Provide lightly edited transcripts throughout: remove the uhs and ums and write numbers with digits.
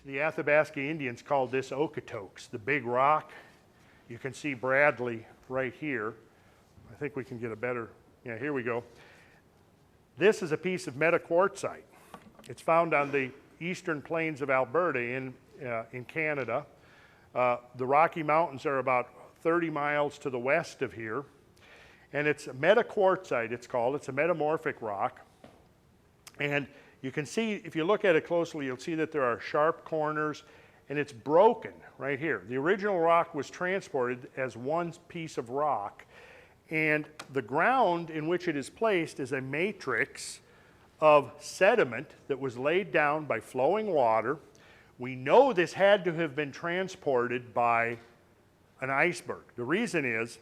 The Athabasca Indians called this Okotoks, the big rock. You can see Bradley right here. I think we can get a better, yeah, here we go. This is a piece of metaquartzite. It's found on the eastern plains of Alberta in Canada. The Rocky Mountains are about 30 miles to the west of here. And it's metaquartzite, it's called. It's a metamorphic rock. And you can see, if you look at it closely, you'll see that there are sharp corners, and it's broken right here. The original rock was transported as one piece of rock, and the ground in which it is placed is a matrix of sediment that was laid down by flowing water. We know this had to have been transported by an iceberg. The reason is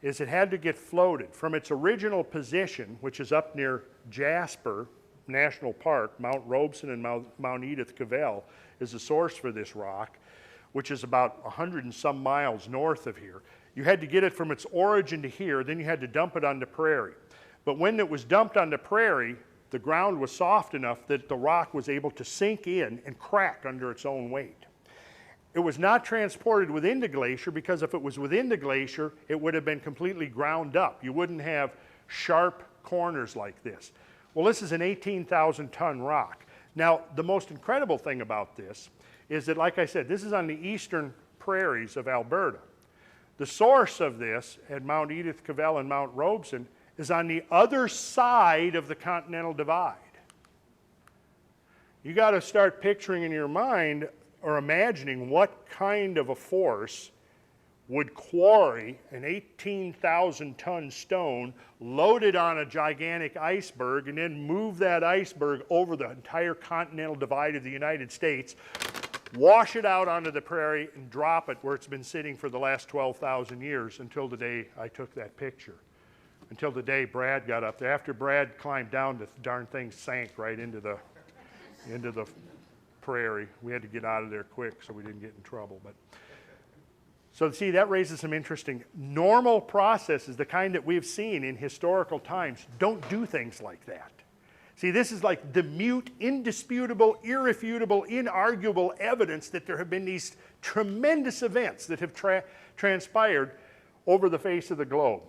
it had to get floated from its original position, which is up near Jasper National Park. Mount Robeson and Mount Edith Cavell is the source for this rock, which is about 100 and some miles north of here. You had to get it from its origin to here, then you had to dump it on the prairie. But when it was dumped on the prairie, the ground was soft enough that the rock was able to sink in and crack under its own weight. It was not transported within the glacier, because if it was within the glacier, it would have been completely ground up. You wouldn't have sharp corners like this. Well, this is an 18,000-ton rock. Now, the most incredible thing about this is that, like I said, this is on the eastern prairies of Alberta. The source of this at Mount Edith Cavell and Mount Robeson is on the other side of the Continental Divide. You got to start picturing in your mind or imagining what kind of a force would quarry an 18,000-ton stone, load it on a gigantic iceberg, and then move that iceberg over the entire continental divide of the United States, wash it out onto the prairie, and drop it where it's been sitting for the last 12,000 years until the day I took that picture. Until the day Brad got up there. After Brad climbed down, the darn thing sank right into the prairie. We had to get out of there quick so we didn't get in trouble. But so see, that raises some interesting normal processes, the kind that we've seen in historical times. Don't do things like that. See, this is like the mute, indisputable, irrefutable, inarguable evidence that there have been these tremendous events that have transpired over the face of the globe.